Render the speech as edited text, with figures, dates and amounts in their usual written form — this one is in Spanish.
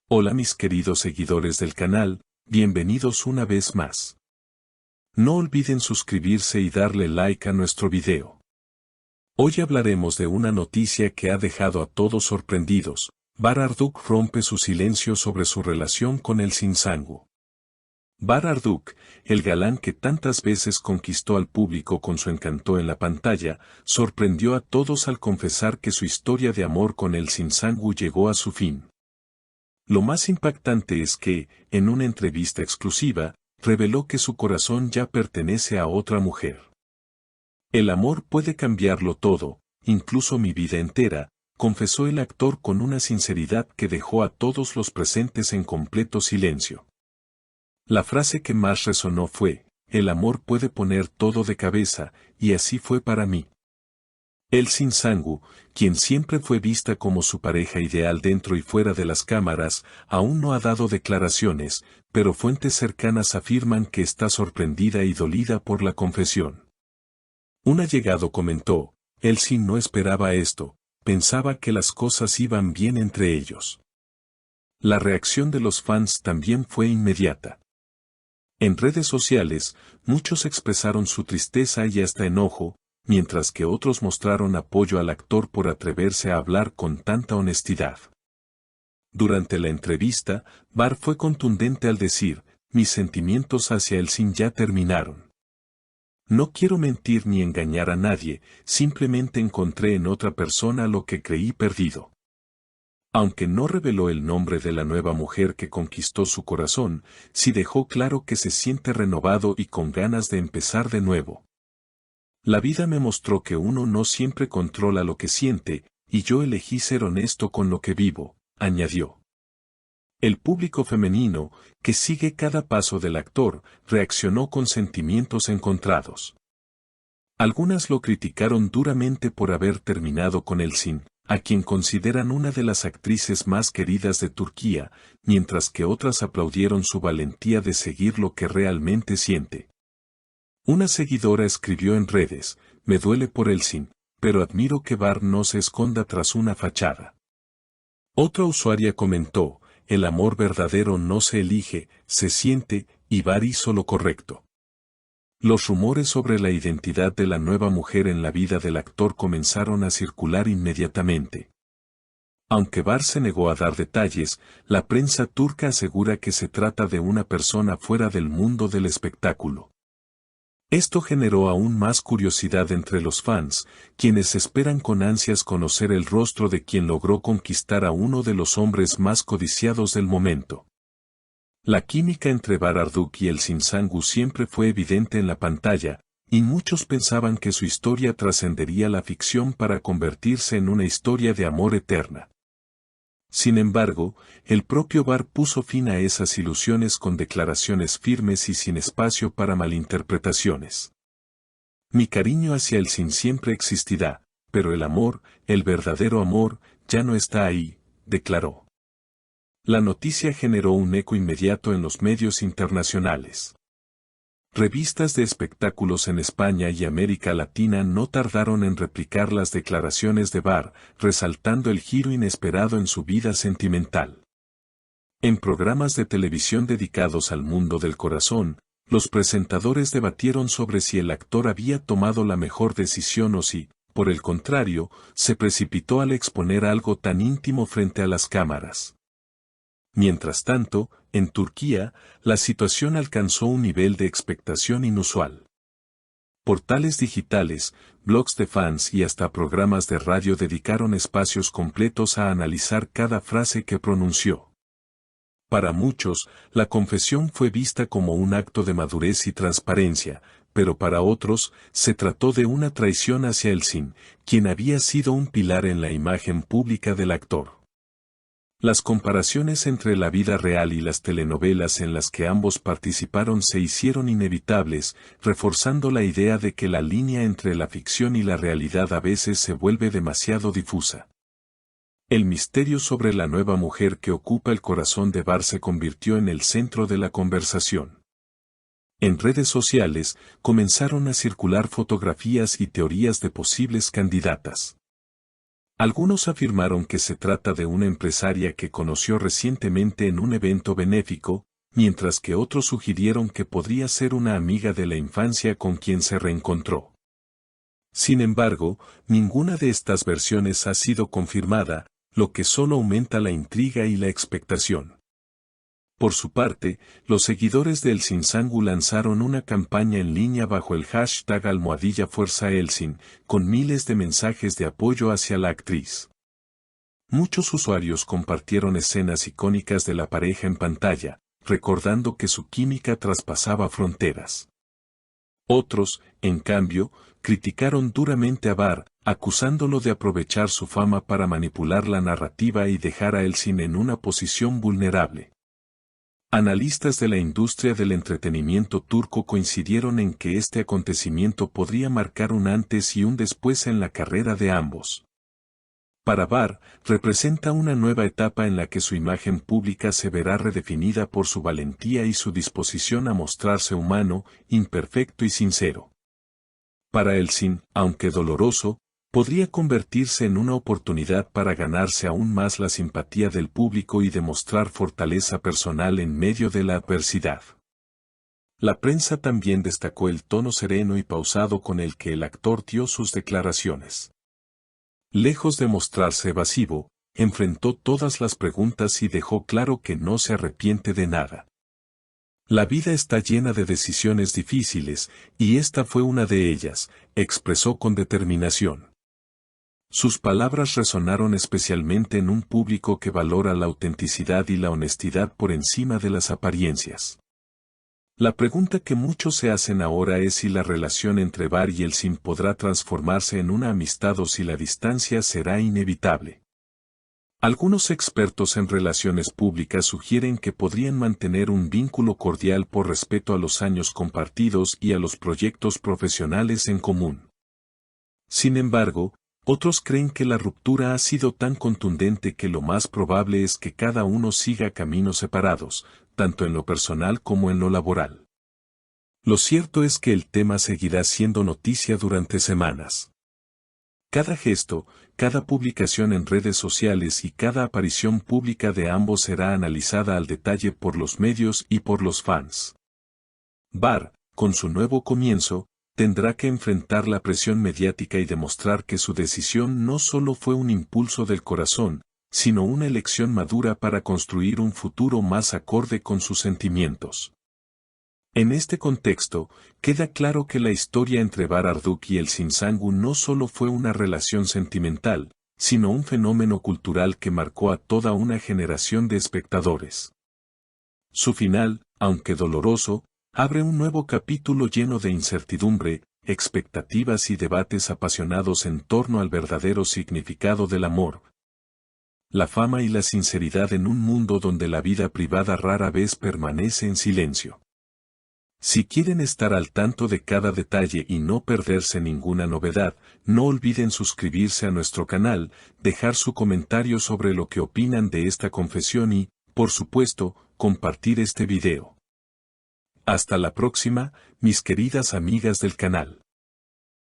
Hola mis queridos seguidores del canal, bienvenidos una vez más. No olviden suscribirse y darle like a nuestro video. Hoy hablaremos de una noticia que ha dejado a todos sorprendidos. Bar Arduk rompe su silencio sobre su relación con el Sinsangu. Bar Arduk, el galán que tantas veces conquistó al público con su encanto en la pantalla, sorprendió a todos al confesar que su historia de amor con el Sinsangu llegó a su fin. Lo más impactante es que, en una entrevista exclusiva, reveló que su corazón ya pertenece a otra mujer. El amor puede cambiarlo todo, incluso mi vida entera, confesó el actor con una sinceridad que dejó a todos los presentes en completo silencio. La frase que más resonó fue, el amor puede poner todo de cabeza, y así fue para mí. El Sinsangu, quien siempre fue vista como su pareja ideal dentro y fuera de las cámaras, aún no ha dado declaraciones, pero fuentes cercanas afirman que está sorprendida y dolida por la confesión. Un allegado comentó, el Sin no esperaba esto, pensaba que las cosas iban bien entre ellos. La reacción de los fans también fue inmediata. En redes sociales, muchos expresaron su tristeza y hasta enojo, mientras que otros mostraron apoyo al actor por atreverse a hablar con tanta honestidad. Durante la entrevista, Bar fue contundente al decir, mis sentimientos hacia el Sin ya terminaron. No quiero mentir ni engañar a nadie, simplemente encontré en otra persona lo que creí perdido. Aunque no reveló el nombre de la nueva mujer que conquistó su corazón, sí dejó claro que se siente renovado y con ganas de empezar de nuevo. La vida me mostró que uno no siempre controla lo que siente, y yo elegí ser honesto con lo que vivo, añadió. El público femenino, que sigue cada paso del actor, reaccionó con sentimientos encontrados. Algunas lo criticaron duramente por haber terminado con el Sin, a quien consideran una de las actrices más queridas de Turquía, mientras que otras aplaudieron su valentía de seguir lo que realmente siente. Una seguidora escribió en redes, me duele por el Sin, pero admiro que Bar no se esconda tras una fachada. Otra usuaria comentó, el amor verdadero no se elige, se siente, y Bar hizo lo correcto. Los rumores sobre la identidad de la nueva mujer en la vida del actor comenzaron a circular inmediatamente. Aunque Bar se negó a dar detalles, la prensa turca asegura que se trata de una persona fuera del mundo del espectáculo. Esto generó aún más curiosidad entre los fans, quienes esperan con ansias conocer el rostro de quien logró conquistar a uno de los hombres más codiciados del momento. La química entre Bar Arduk y el Sinsangu siempre fue evidente en la pantalla, y muchos pensaban que su historia trascendería la ficción para convertirse en una historia de amor eterna. Sin embargo, el propio Bar puso fin a esas ilusiones con declaraciones firmes y sin espacio para malinterpretaciones. Mi cariño hacia el Sin siempre existirá, pero el amor, el verdadero amor, ya no está ahí, declaró. La noticia generó un eco inmediato en los medios internacionales. Revistas de espectáculos en España y América Latina no tardaron en replicar las declaraciones de Bar, resaltando el giro inesperado en su vida sentimental. En programas de televisión dedicados al mundo del corazón, los presentadores debatieron sobre si el actor había tomado la mejor decisión o si, por el contrario, se precipitó al exponer algo tan íntimo frente a las cámaras. Mientras tanto, en Turquía, la situación alcanzó un nivel de expectación inusual. Portales digitales, blogs de fans y hasta programas de radio dedicaron espacios completos a analizar cada frase que pronunció. Para muchos, la confesión fue vista como un acto de madurez y transparencia, pero para otros, se trató de una traición hacia el Sin, quien había sido un pilar en la imagen pública del actor. Las comparaciones entre la vida real y las telenovelas en las que ambos participaron se hicieron inevitables, reforzando la idea de que la línea entre la ficción y la realidad a veces se vuelve demasiado difusa. El misterio sobre la nueva mujer que ocupa el corazón de Bar se convirtió en el centro de la conversación. En redes sociales, comenzaron a circular fotografías y teorías de posibles candidatas. Algunos afirmaron que se trata de una empresaria que conoció recientemente en un evento benéfico, mientras que otros sugirieron que podría ser una amiga de la infancia con quien se reencontró. Sin embargo, ninguna de estas versiones ha sido confirmada, lo que solo aumenta la intriga y la expectación. Por su parte, los seguidores de Elsin Sangu lanzaron una campaña en línea bajo el hashtag #FuerzaElsin, con miles de mensajes de apoyo hacia la actriz. Muchos usuarios compartieron escenas icónicas de la pareja en pantalla, recordando que su química traspasaba fronteras. Otros, en cambio, criticaron duramente a Bar, acusándolo de aprovechar su fama para manipular la narrativa y dejar a Elsin en una posición vulnerable. Analistas de la industria del entretenimiento turco coincidieron en que este acontecimiento podría marcar un antes y un después en la carrera de ambos. Para Bar, representa una nueva etapa en la que su imagen pública se verá redefinida por su valentía y su disposición a mostrarse humano, imperfecto y sincero. Para Elsin, aunque doloroso, podría convertirse en una oportunidad para ganarse aún más la simpatía del público y demostrar fortaleza personal en medio de la adversidad. La prensa también destacó el tono sereno y pausado con el que el actor dio sus declaraciones. Lejos de mostrarse evasivo, enfrentó todas las preguntas y dejó claro que no se arrepiente de nada. La vida está llena de decisiones difíciles, y esta fue una de ellas, expresó con determinación. Sus palabras resonaron especialmente en un público que valora la autenticidad y la honestidad por encima de las apariencias. La pregunta que muchos se hacen ahora es si la relación entre Bar y Elsin podrá transformarse en una amistad o si la distancia será inevitable. Algunos expertos en relaciones públicas sugieren que podrían mantener un vínculo cordial por respeto a los años compartidos y a los proyectos profesionales en común. Sin embargo, otros creen que la ruptura ha sido tan contundente que lo más probable es que cada uno siga caminos separados, tanto en lo personal como en lo laboral. Lo cierto es que el tema seguirá siendo noticia durante semanas. Cada gesto, cada publicación en redes sociales y cada aparición pública de ambos será analizada al detalle por los medios y por los fans. Bar, con su nuevo comienzo, tendrá que enfrentar la presión mediática y demostrar que su decisión no solo fue un impulso del corazón, sino una elección madura para construir un futuro más acorde con sus sentimientos. En este contexto, queda claro que la historia entre Bar Arduç y Elsin Sangu no solo fue una relación sentimental, sino un fenómeno cultural que marcó a toda una generación de espectadores. Su final, aunque doloroso, abre un nuevo capítulo lleno de incertidumbre, expectativas y debates apasionados en torno al verdadero significado del amor, la fama y la sinceridad en un mundo donde la vida privada rara vez permanece en silencio. Si quieren estar al tanto de cada detalle y no perderse ninguna novedad, no olviden suscribirse a nuestro canal, dejar su comentario sobre lo que opinan de esta confesión y, por supuesto, compartir este video. Hasta la próxima, mis queridas amigas del canal.